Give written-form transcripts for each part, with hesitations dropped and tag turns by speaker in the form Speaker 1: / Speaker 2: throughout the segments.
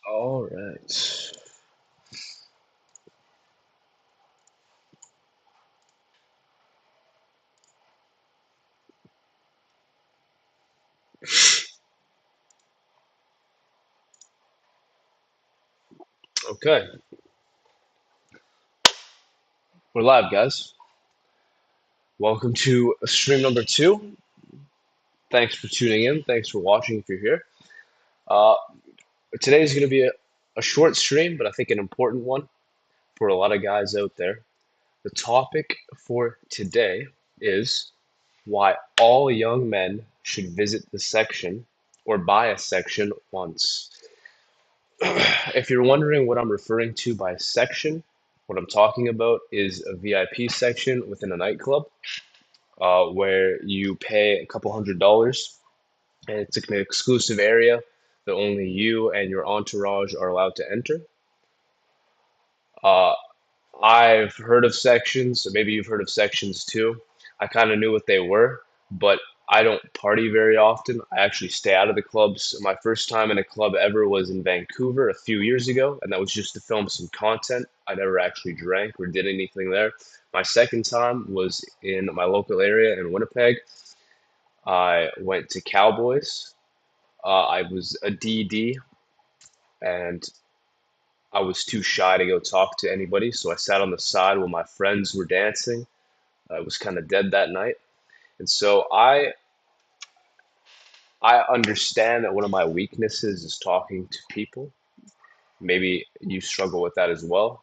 Speaker 1: All right. Okay. We're live, guys. Welcome to stream number two. Thanks for tuning in. Thanks for watching if you're here. Uh, Today is going to be a short stream, but I think an important one for a lot of guys out there. The topic for today is why all young men should visit the section or buy a section once. If you're wondering what I'm referring to by section, what I'm talking about is a VIP section within a nightclub where you pay a couple $100 and it's an exclusive area that only you and your entourage are allowed to enter. Uh, I've heard of sections, so maybe you've heard of sections too. I kind of knew what they were, but I don't party very often. I actually stay out of the clubs. My first time in a club ever was in Vancouver a few years ago, and that was just to film some content. I never actually drank or did anything there. My second time was in my local area in Winnipeg. I went to Cowboys. I was a DD, and I was too shy to go talk to anybody, so I sat on the side while my friends were dancing. I was kind of dead that night. And so I understand that one of my weaknesses is talking to people. Maybe you struggle with that as well.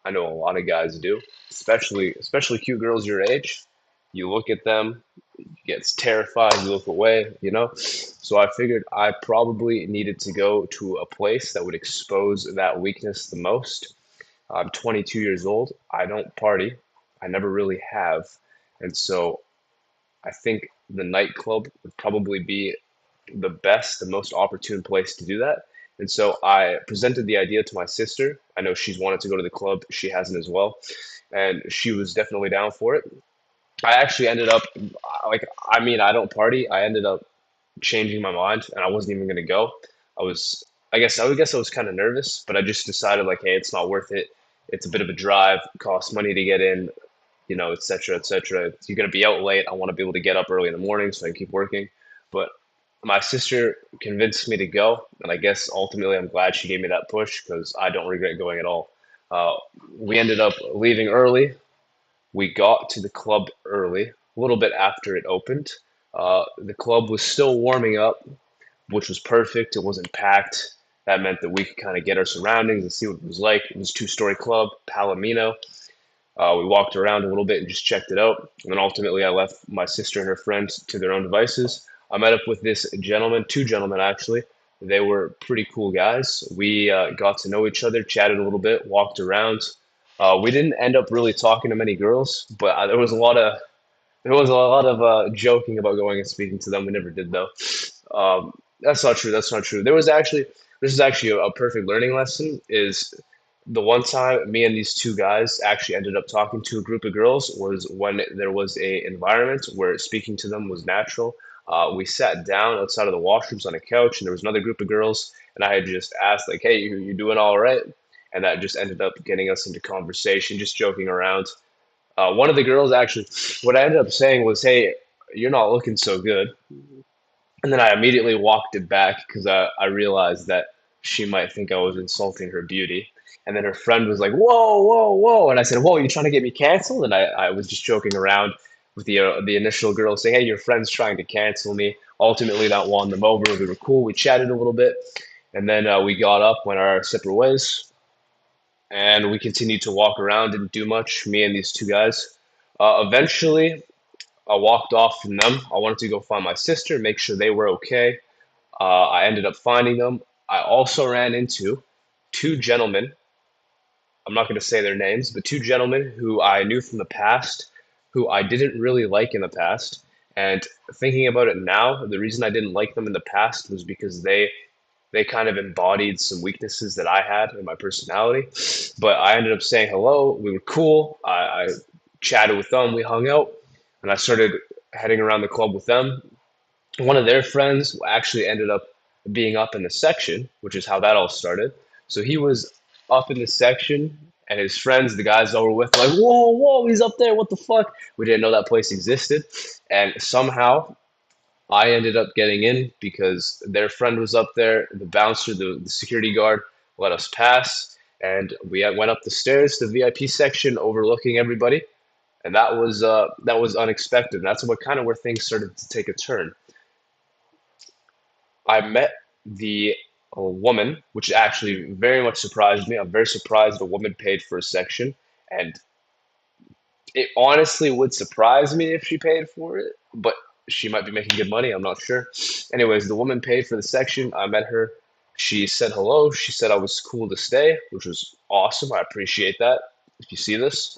Speaker 1: I know a lot of guys do, especially cute girls your age. You look at them, you get terrified, you look away. So I figured I probably needed to go to a place that would expose that weakness the most. I'm 22 years old. I don't party. I never really have. And so I think the nightclub would probably be the best, the most opportune place to do that. And so I presented the idea to my sister. I know she's wanted to go to the club. She hasn't as well. And she was definitely down for it. I actually ended up, I don't party. I ended up changing my mind and I wasn't even going to go. I was, I guess I was kind of nervous, but I just decided like, hey, it's not worth it. It's a bit of a drive, it costs money to get in, et cetera, et cetera. You're going to be out late. I want to be able to get up early in the morning so I can keep working. But my sister convinced me to go, and I guess ultimately I'm glad she gave me that push because I don't regret going at all. Uh, we ended up leaving early. We got to the club early, a little bit after it opened. The club was still warming up, which was perfect. It wasn't packed. That meant that we could kind of get our surroundings and see what it was like. It was a two-story club, Palomino. We walked around a little bit and just checked it out. And then ultimately, I left my sister and her friend to their own devices. I met up with this gentleman, two gentlemen actually. They were pretty cool guys. We got to know each other, chatted a little bit, walked around. We didn't end up really talking to many girls, but there was a lot of joking about going and speaking to them. We never did though. That's not true. That's not true. This is actually a perfect learning lesson. Is the one time me and these two guys actually ended up talking to a group of girls was when there was a environment where speaking to them was natural. We sat down outside of the washrooms on a couch, and there was another group of girls, and I had just asked like, "Hey, you doing all right?" And that just ended up getting us into conversation, just joking around. One of the girls actually, what I ended up saying was, "Hey, you're not looking so good." And then I immediately walked it back because I realized that she might think I was insulting her beauty. And then her friend was like, "Whoa, whoa, whoa." And I said, "Whoa, you trying to get me canceled?" And I was just joking around with the initial girl saying, "Hey, your friend's trying to cancel me." Ultimately, that won them over. We were cool. We chatted a little bit. And then we got up, went our separate ways. And we continued to walk around, didn't do much, me and these two guys. Eventually, I walked off from them. I wanted to go find my sister, make sure they were okay. I ended up finding them. I also ran into two gentlemen. I'm not going to say their names, but two gentlemen who I knew from the past, who I didn't really like in the past. And thinking about it now, the reason I didn't like them in the past was because they kind of embodied some weaknesses that I had in my personality. But I ended up saying hello. We were cool. I chatted with them. We hung out, and I started heading around the club with them. One of their friends actually ended up being up in the section, which is how that all started. So he was up in the section, and his friends, the guys that were with, were like, whoa, whoa, he's up there. What the fuck? We didn't know that place existed. And somehow I ended up getting in because their friend was up there. The bouncer, the security guard, let us pass. And we went up the stairs to the VIP section overlooking everybody. And that was unexpected. That's what kind of where things started to take a turn. I met the woman, which actually very much surprised me. I'm very surprised a woman paid for a section, and it honestly would surprise me if she paid for it, but she might be making good money. I'm not sure. Anyways, the woman paid for the section. I met her. She said hello. She said I was cool to stay, which was awesome. I appreciate that. If you see this,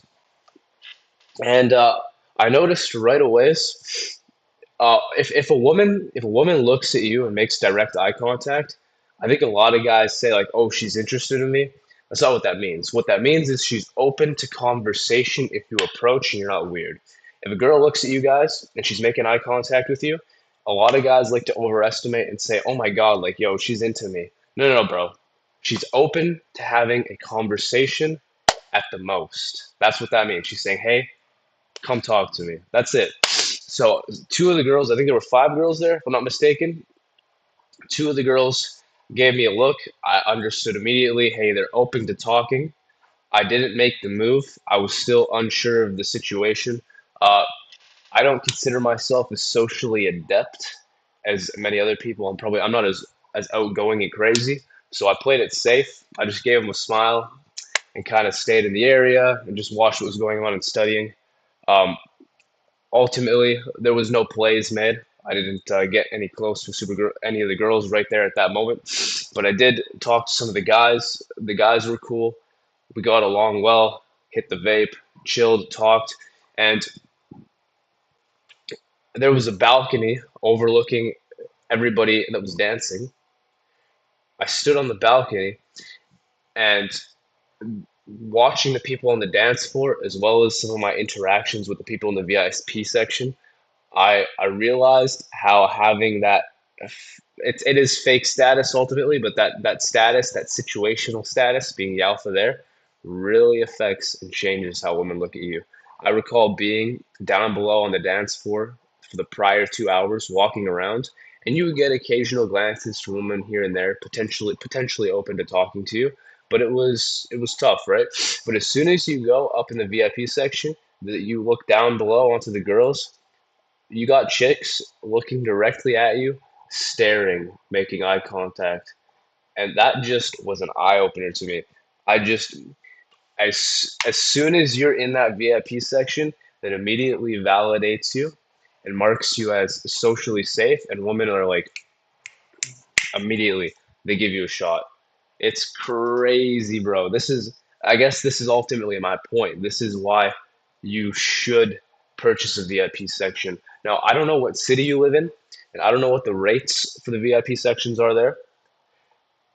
Speaker 1: and I noticed right away if a woman looks at you and makes direct eye contact, I think a lot of guys say like, "Oh, she's interested in me." That's not what that means. What that means is she's open to conversation if you approach and you're not weird. If a girl looks at you guys and she's making eye contact with you, a lot of guys like to overestimate and say, "Oh my God, like yo, she's into me." No, no, no, bro. She's open to having a conversation at the most. That's what that means. She's saying, "Hey, come talk to me." That's it. So two of the girls, I think there were five girls there, if I'm not mistaken. Two of the girls gave me a look. I understood immediately, hey, they're open to talking. I didn't make the move. I was still unsure of the situation. Uh, I don't consider myself as socially adept as many other people. I'm not as outgoing and crazy. So I played it safe. I just gave them a smile and kind of stayed in the area and just watched what was going on and studying. Um, Ultimately, there was no plays made. I didn't get any close to any of the girls right there at that moment, but I did talk to some of the guys. The guys were cool. We got along well. Hit the vape, chilled, talked, and there was a balcony overlooking everybody that was dancing. I stood on the balcony and watching the people on the dance floor, as well as some of my interactions with the people in the VIP section. I realized how having that it is fake status ultimately, but that status, that situational status, being the alpha there, really affects and changes how women look at you. I recall being down below on the dance floor for the prior 2 hours, walking around, and you would get occasional glances from women here and there, potentially open to talking to you. But it was tough, right? But as soon as you go up in the VIP section, that you look down below onto the girls, you got chicks looking directly at you, staring, making eye contact, and that just was an eye opener to me. I just as soon as you're in that VIP section, that immediately validates you and marks you as socially safe, and women are like immediately they give you a shot. It's crazy, bro. I guess this is ultimately my point. This is why you should purchase a VIP section. Now, I don't know what city you live in, and I don't know what the rates for the VIP sections are there.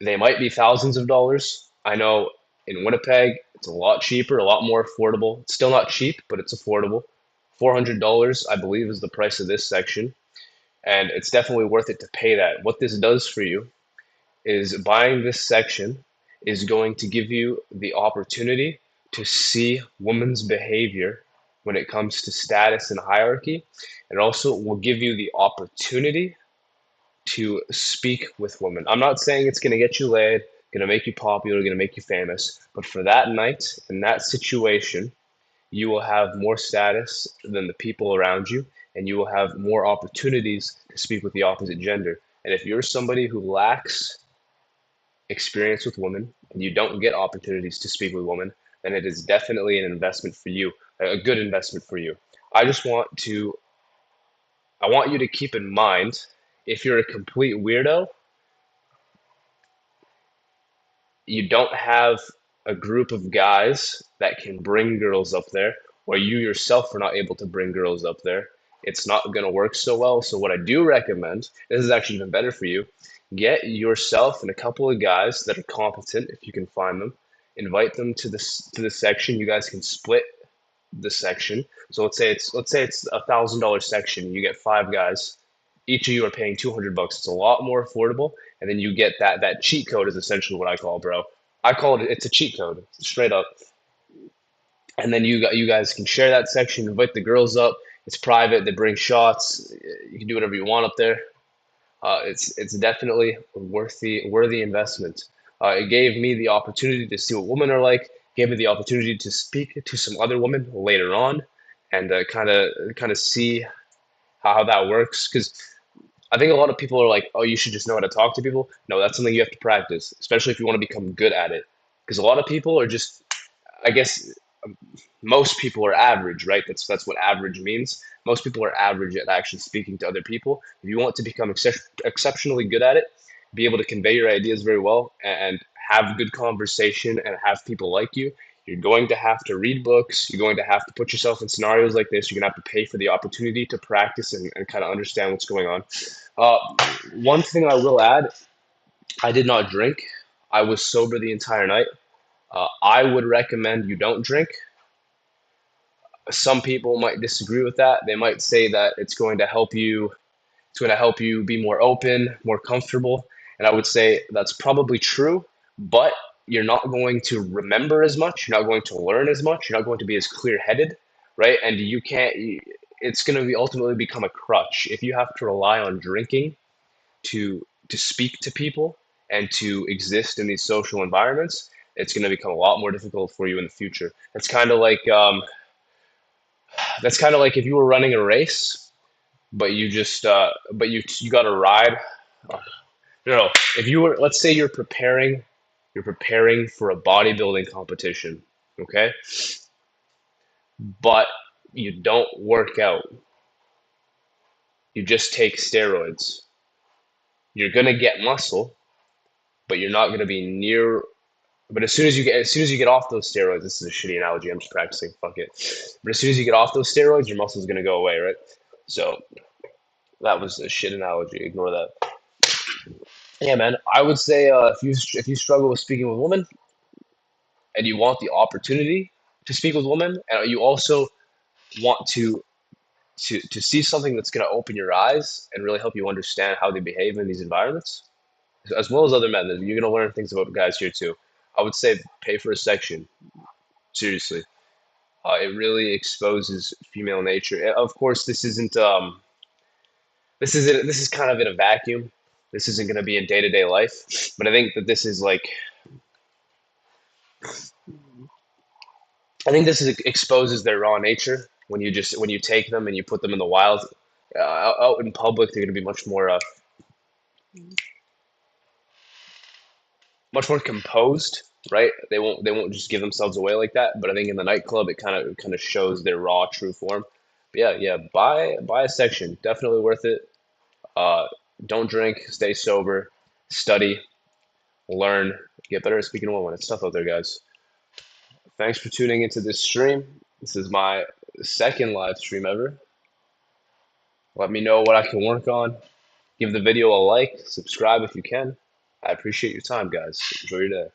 Speaker 1: They might be thousands of dollars. I know in Winnipeg, it's a lot cheaper, a lot more affordable. It's still not cheap, but it's affordable. $400, I believe, is the price of this section, and it's definitely worth it to pay that. What this does for you is buying this section is going to give you the opportunity to see women's behavior when it comes to status and hierarchy. It also will give you the opportunity to speak with women. I'm not saying it's going to get you laid, going to make you popular, going to make you famous, but for that night, in that situation, you will have more status than the people around you, and you will have more opportunities to speak with the opposite gender. And if you're somebody who lacks experience with women and you don't get opportunities to speak with women, then it is definitely an investment for you, a good investment for you. I just want to, I want you to keep in mind if you're a complete weirdo, you don't have a group of guys that can bring girls up there, or you yourself are not able to bring girls up there, it's not going to work so well. So, what I do recommend, this is actually even better for you, get yourself and a couple of guys that are competent, if you can find them, invite them to the section. You guys can split the section. So let's say it's $1,000 section. You get five guys. Each of you are paying $200. It's a lot more affordable, and then you get that cheat code is essentially what I call, bro. I call it it's a cheat code, straight up. And then you guys can share that section, invite the girls up. It's private. They bring shots. You can do whatever you want up there. It's definitely a worthy investment. It gave me the opportunity to see what women are like. Gave me the opportunity to speak to some other women later on, and kind of see how that works. Because I think a lot of people are like, "Oh, you should just know how to talk to people." No, that's something you have to practice, especially if you want to become good at it. Because a lot of people are just, I guess, most people are average, right? That's what average means. Most people are average at actually speaking to other people. If you want to become exceptionally good at it, be able to convey your ideas very well, and have good conversation and have people like you, you're going to have to read books. You're going to have to put yourself in scenarios like this. You're going to have to pay for the opportunity to practice and kind of understand what's going on. Uh, One thing I will add, I did not drink. I was sober the entire night. I would recommend you don't drink. Some people might disagree with that. They might say that it's going to help you be more open, more comfortable. And I would say that's probably true, but you're not going to remember as much, you're not going to learn as much, you're not going to be as clear-headed, right? And you can't it's going to be ultimately become a crutch if you have to rely on drinking to speak to people and to exist in these social environments. It's going to become a lot more difficult for you in the future. That's kind of like if you were running a race, but you got a ride. No, if you were, let's say you're preparing for a bodybuilding competition, okay, but you don't work out, you just take steroids. You're gonna get muscle, but you're not gonna be near. But as soon as you get off those steroids, this is a shitty analogy. I'm just practicing. Fuck it. But as soon as you get off those steroids, your muscle's gonna go away, right? So that was a shit analogy. Ignore that. Yeah, man. I would say if you struggle with speaking with women and you want the opportunity to speak with women, and you also want to see something that's going to open your eyes and really help you understand how they behave in these environments, as well as other men, you're going to learn things about guys here too. I would say pay for a section. Seriously, it really exposes female nature. Of course, this is kind of in a vacuum. This isn't going to be in day to day life, but I think that this is like I think this is, exposes their raw nature when you take them and you put them in the wild. Out in public, they're going to be much more composed, right? They won't just give themselves away like that. But I think in the nightclub, it kind of shows their raw, true form. But yeah. Buy a section, definitely worth it. Uh, don't drink, stay sober, study, learn, get better at speaking to women. It's tough out there, guys. Thanks for tuning into this stream. This is my second live stream ever. Let me know what I can work on. Give the video a like, subscribe if you can. I appreciate your time, guys. Enjoy your day.